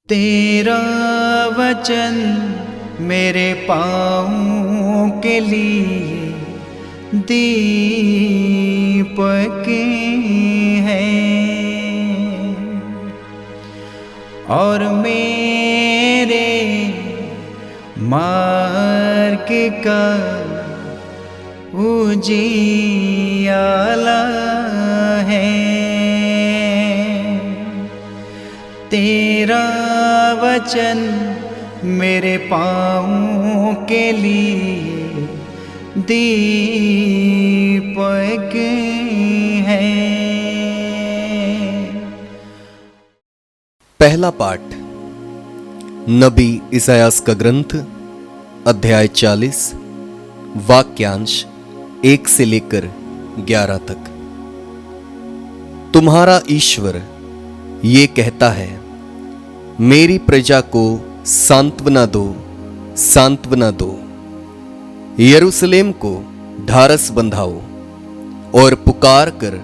तेरा वचन मेरे पाँवों के लिए दीपक है और मेरे मार्ग का उजियाला है। तेरा वचन मेरे पाँवों के लिए दीपक है। पहला पाठ नबी इसायास का ग्रंथ अध्याय 40 वाक्यांश 1 से लेकर 11 तक। तुम्हारा ईश्वर ये कहता है, मेरी प्रजा को सांत्वना दो, सांत्वना दो। यरूशलेम को ढारस बंधाओ और पुकार कर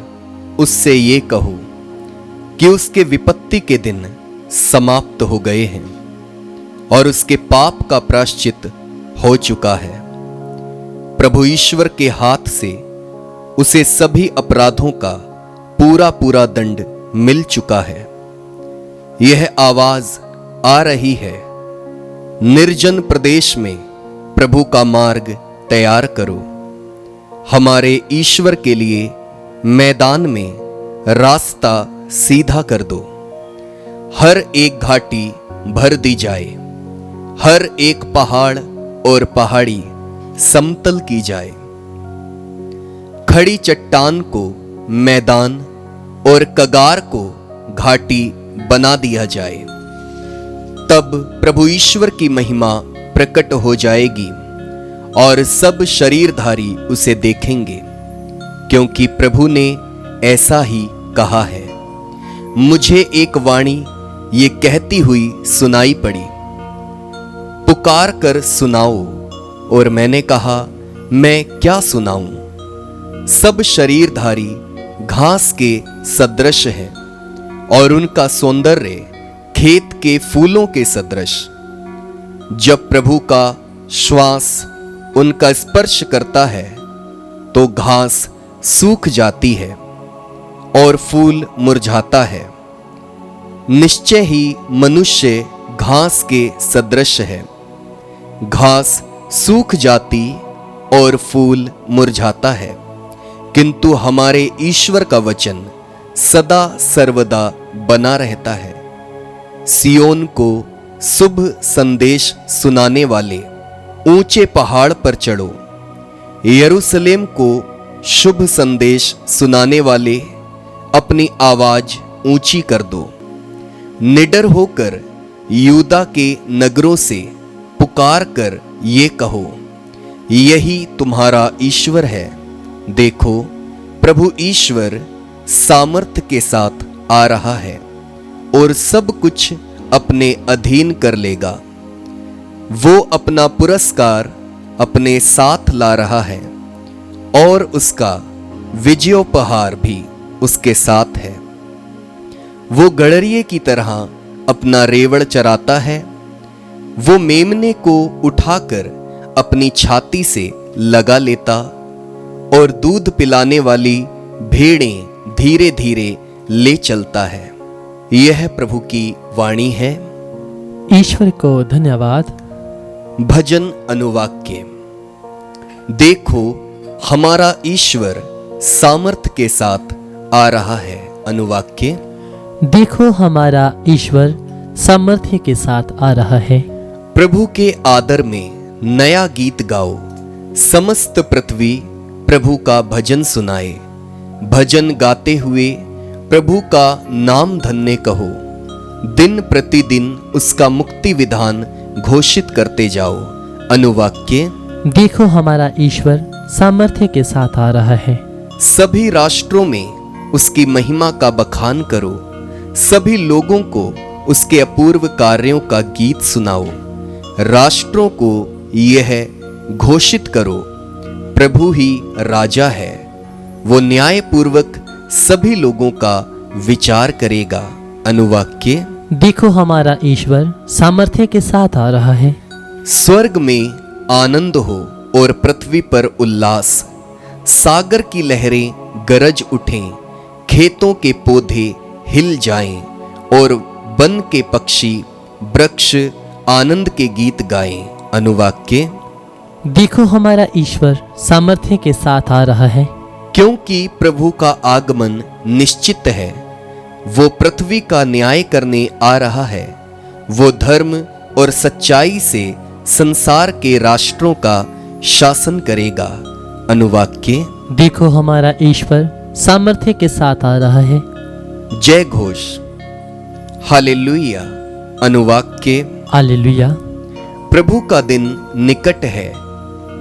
उससे ये कहो कि उसके विपत्ति के दिन समाप्त हो गए हैं और उसके पाप का प्रायश्चित हो चुका है। प्रभु ईश्वर के हाथ से उसे सभी अपराधों का पूरा पूरा दंड मिल चुका है। यह आवाज आ रही है, निर्जन प्रदेश में प्रभु का मार्ग तैयार करो, हमारे ईश्वर के लिए मैदान में रास्ता सीधा कर दो। हर एक घाटी भर दी जाए, हर एक पहाड़ और पहाड़ी समतल की जाए। खड़ी चट्टान को मैदान और कगार को घाटी बना दिया जाए। तब प्रभु ईश्वर की महिमा प्रकट हो जाएगी और सब शरीरधारी उसे देखेंगे, क्योंकि प्रभु ने ऐसा ही कहा है। मुझे एक वाणी ये कहती हुई सुनाई पड़ी, पुकार कर सुनाओ। और मैंने कहा, मैं क्या सुनाऊं? सब शरीरधारी घास के सदृश हैं और उनका सौंदर्य खेत के फूलों के सदृश। जब प्रभु का श्वास उनका स्पर्श करता है तो घास सूख जाती है और फूल मुरझाता है। निश्चय ही मनुष्य घास के सदृश है, घास सूख जाती और फूल मुरझाता है, किंतु हमारे ईश्वर का वचन सदा सर्वदा बना रहता है। सियोन को शुभ संदेश सुनाने वाले ऊंचे पहाड़ पर चढ़ो, यरूशलेम को शुभ संदेश सुनाने वाले अपनी आवाज ऊंची कर दो। निडर होकर यूदा के नगरों से पुकार कर ये कहो, यही तुम्हारा ईश्वर है। देखो, प्रभु ईश्वर सामर्थ्य के साथ आ रहा है और सब कुछ अपने अधीन कर लेगा। वो अपना पुरस्कार अपने साथ ला रहा है और उसका विजयोपहार भी उसके साथ है। वो गड़रिये की तरह अपना रेवड़ चराता है, वो मेमने को उठाकर अपनी छाती से लगा लेता और दूध पिलाने वाली भेड़ें धीरे धीरे ले चलता है। यह प्रभु की वाणी है। ईश्वर को धन्यवाद। भजन अनुवाक्य। देखो, हमारा ईश्वर सामर्थ्य के साथ आ रहा है। अनुवाक्य। देखो, हमारा ईश्वर सामर्थ्य के साथ आ रहा है। प्रभु के आदर में नया गीत गाओ, समस्त पृथ्वी प्रभु का भजन सुनाए। भजन गाते हुए प्रभु का नाम धन्य कहो, दिन प्रतिदिन उसका मुक्ति विधान घोषित करते जाओ। अनुवाक्य। देखो, हमारा ईश्वर सामर्थ्य के साथ आ रहा है। सभी राष्ट्रों में उसकी महिमा का बखान करो, सभी लोगों को उसके अपूर्व कार्यों का गीत सुनाओ। राष्ट्रों को यह घोषित करो, प्रभु ही राजा है, वो न्याय पूर्वक सभी लोगों का विचार करेगा। अनुवाक्य। देखो हमारा ईश्वर सामर्थ्य के साथ आ रहा है। स्वर्ग में आनंद हो और पृथ्वी पर उल्लास। सागर की लहरें गरज उठें, खेतों के पौधे हिल जाएं और वन के पक्षी वृक्ष आनंद के गीत गाएं। अनुवाक्य। देखो हमारा ईश्वर सामर्थ्य के साथ आ रहा है। क्योंकि प्रभु का आगमन निश्चित है। वो पृथ्वी का न्याय करने आ रहा है। वो धर्म और सच्चाई से संसार के राष्ट्रों का शासन करेगा। अनुवाक्य। देखो हमारा ईश्वर सामर्थ्य के साथ आ रहा है। जय घोष। हालेलुया। अनुवाक्य। हालेलुया। प्रभु का दिन निकट है।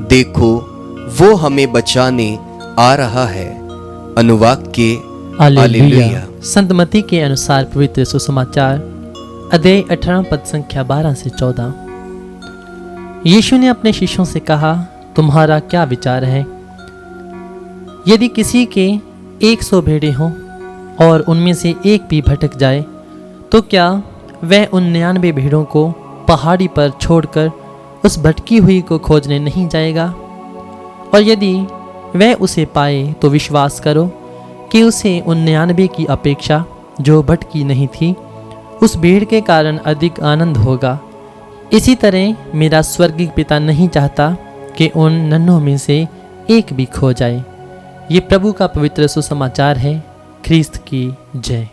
देखो वो हमें बचाने आ रहा है। अनुवाक्य। हालेलुया। संत मत्ती के अनुसार पवित्र सुसमाचार अध्याय 18 पद संख्या 12 से 14। यीशु ने अपने शिष्यों से कहा, तुम्हारा क्या विचार है? यदि किसी के 100 भेड़ें हों और उनमें से एक भी भटक जाए, तो क्या वह उन 99 भेड़ों को पहाड़ी पर छोड़कर उस भटकी हुई को खोजने नहीं जाएगा? और यदि वह उसे पाए तो विश्वास करो कि उसे उन 99 की अपेक्षा जो भटकी नहीं थी उस भीड़ के कारण अधिक आनंद होगा। इसी तरह मेरा स्वर्गीय पिता नहीं चाहता कि उन नन्हों में से एक भी खो जाए। ये प्रभु का पवित्र सुसमाचार है। ख्रीस्त की जय।